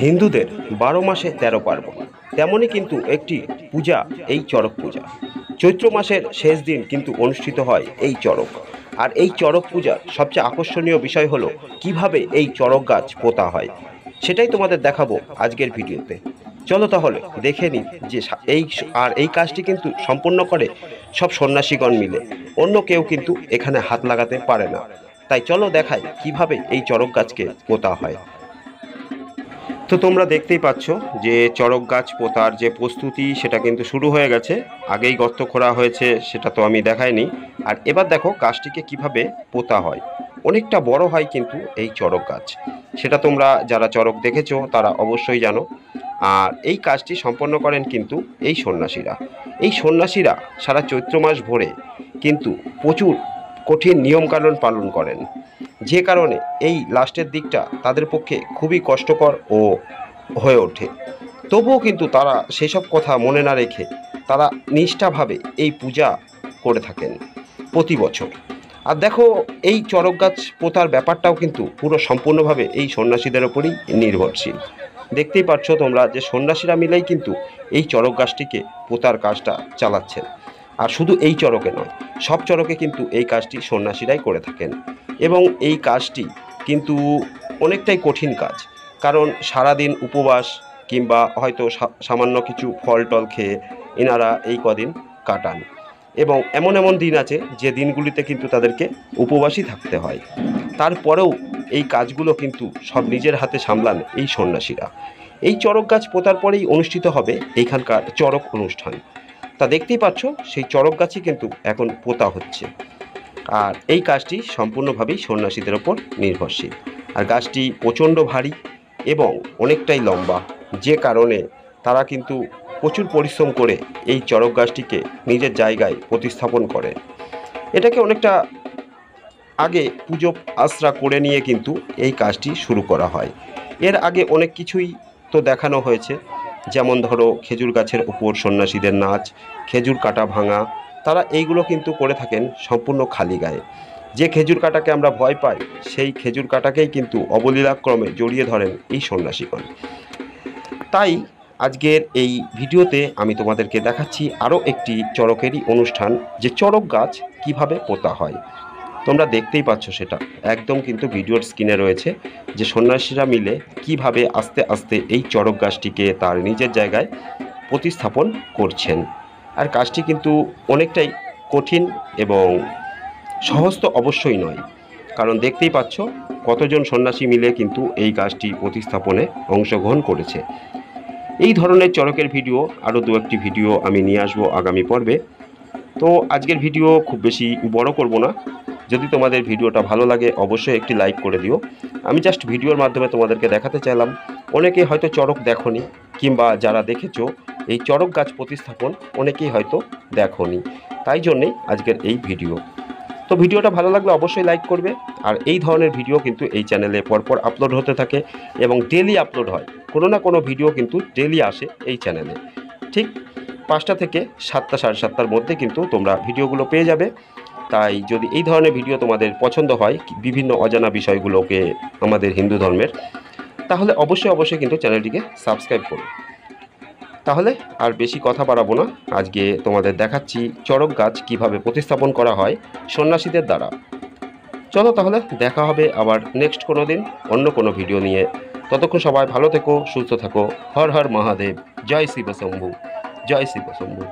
হিন্দুদের 12 মাসে 13 পার্বণ, তেমনই কিন্তু একটি পূজা এই চড়ক পূজা। চৈত্র মাসের শেষ দিন কিন্তু অনুষ্ঠিত হয় এই চড়ক। আর এই চড়ক পূজার সবচেয়ে আকর্ষণীয় বিষয় হলো কিভাবে এই চড়ক গাছ পোতা হয়, সেটাই তোমাদের দেখাবো আজকের ভিডিওতে। চলো তাহলে দেখে নিই যে এই কাজটি কিন্তু সম্পূর্ণ করে সব সন্ন্যাসীগণ মিলে, অন্য কেউ কিন্তু এখানে হাত লাগাতে পারে না। তাই চলো দেখাই কিভাবে এই চড়ক গাছকে পোতা হয়। তো তোমরা দেখতেই পাচ্ছ যে চড়ক গাছ পোতার যে প্রস্তুতি সেটা কিন্তু শুরু হয়ে গেছে। আগেই গর্ত খোঁড়া হয়েছে, সেটা তো আমি দেখাইনি। আর এবার দেখো গাছটিকে কিভাবে পোতা হয়। অনেকটা বড় হয় কিন্তু এই চড়ক গাছ, সেটা তোমরা যারা চড়ক দেখেছো তারা অবশ্যই জানো। আর এই কাজটি সম্পন্ন করেন কিন্তু এই সন্ন্যাসীরা। এই সন্ন্যাসীরা সারা চৈত্র মাস ভরে কিন্তু প্রচুর কঠিন নিয়মকানুন পালন করেন, যে কারণে এই লাস্টের দিকটা তাদের পক্ষে খুবই কষ্টকর হয়ে ওঠে। তবুও কিন্তু তারা সেসব কথা মনে না রেখে তারা নিষ্ঠাভাবে এই পূজা করে থাকেন প্রতি বছর। আর দেখো এই চড়ক গাছ পোতার ব্যাপারটাও কিন্তু পুরো সম্পূর্ণভাবে এই সন্ন্যাসীদের ওপরই নির্ভরশীল। দেখতেই পাচ্ছ তোমরা যে সন্ন্যাসীরা মিলেই কিন্তু এই চড়ক গাছটিকে পোতার কাজটা চালাচ্ছেন। আর শুধু এই চড়কে নয়, সব চড়কে কিন্তু এই কাজটি সন্ন্যাসীরাই করে থাকেন। এবং এই কাজটি কিন্তু অনেকটাই কঠিন কাজ, কারণ সারাদিন উপবাস কিংবা হয়তো সামান্য কিছু ফল টল খেয়ে এনারা এই কদিন কাটান। এবং এমন এমন দিন আছে যে দিনগুলিতে কিন্তু তাদেরকে উপবাসী থাকতে হয়। তারপরেও এই কাজগুলো কিন্তু সব নিজের হাতে সামলান এই সন্ন্যাসীরা। এই চড়ক গাছ পোতার পরেই অনুষ্ঠিত হবে এইখানকার চড়ক অনুষ্ঠান। তা দেখতেই পাচ্ছ সেই চড়ক গাছই কিন্তু এখন পোতা হচ্ছে। আর এই কাজটি সম্পূর্ণভাবেই সন্ন্যাসীদের ওপর নির্ভরশীল। আর গাছটি প্রচণ্ড ভারী এবং অনেকটাই লম্বা, যে কারণে তারা কিন্তু প্রচুর পরিশ্রম করে এই চড়ক গাছটিকে নিজের জায়গায় প্রতিস্থাপন করে। এটাকে অনেকটা আগে পুজো আশ্রা করে নিয়ে কিন্তু এই কাজটি শুরু করা হয়। এর আগে অনেক কিছুই তো দেখানো হয়েছে, যেমন ধরো খেজুর গাছের উপর সন্ন্যাসীদের নাচ, খেজুর কাটা ভাঙা। তারা এইগুলো কিন্তু করে থাকেন সম্পূর্ণ খালি গায়ে। যে খেজুর কাটাকে আমরা ভয় পাই, সেই খেজুর কাটাকেই কিন্তু অবলীলাক্রমে জড়িয়ে ধরেন এই সন্ন্যাসীগণ। তাই আজকের এই ভিডিওতে আমি তোমাদেরকে দেখাচ্ছি আরও একটি চড়কেরই অনুষ্ঠান, যে চড়ক গাছ কিভাবে পোতা হয়। তোমরা দেখতেই পাচ্ছ সেটা একদম কিন্তু ভিডিওর স্ক্রিনে রয়েছে, যে সন্ন্যাসীরা মিলে কিভাবে আস্তে আস্তে এই চড়ক গাছটিকে তার নিজের জায়গায় প্রতিস্থাপন করছেন। আর কাজটি কিন্তু অনেকটাই কঠিন এবং সহজ তো অবশ্যই নয়, কারণ দেখতেই পাচ্ছ কতজন সন্ন্যাসী মিলে কিন্তু এই গাছটি প্রতিস্থাপনে অংশগ্রহণ করেছে। এই ধরনের চড়কের ভিডিও আরও দু একটি ভিডিও আমি নিয়ে আসবো আগামী পর্বে। তো আজকের ভিডিও খুব বেশি বড় করব না। যদি তোমাদের ভিডিওটা ভালো লাগে অবশ্যই একটি লাইক করে দিও। আমি জাস্ট ভিডিওর মাধ্যমে তোমাদেরকে দেখাতে চাইলাম, অনেকেই হয়তো চড়ক দেখোনি, কিংবা যারা দেখেছো এই চড়ক গাছ প্রতিস্থাপন অনেকেই হয়তো দেখোনি, তাই জন্যেই আজকের এই ভিডিও। তো ভিডিওটা ভালো লাগলে অবশ্যই লাইক করবে। আর এই ধরনের ভিডিও কিন্তু এই চ্যানেলে পরপর আপলোড হতে থাকে এবং ডেলি আপলোড হয়। কোনো না কোনো ভিডিও কিন্তু ডেলি আসে এই চ্যানেলে। ঠিক 5টা থেকে 7টা, 7:30টার মধ্যে কিন্তু তোমরা ভিডিওগুলো পেয়ে যাবে। তাই যদি এই ধরনের ভিডিও তোমাদের পছন্দ হয়, বিভিন্ন অজানা বিষয়গুলোকে আমাদের হিন্দু ধর্মের, তাহলে অবশ্যই কিন্তু চ্যানেলটিকে সাবস্ক্রাইব করো। তাহলে আর বেশি কথা বাড়াবো না, আজকে তোমাদের দেখাচ্ছি চড়ক গাছ কিভাবে প্রতিস্থাপন করা হয় সন্ন্যাসীদের দ্বারা। চলো তাহলে দেখা হবে আবার নেক্সট কোনো দিন অন্য কোনো ভিডিও নিয়ে। ততক্ষণ সবাই ভালো থেকো, সুস্থ থাকো। হর হর মহাদেব। জয় শিব শম্ভু, জয় শিব শম্ভু।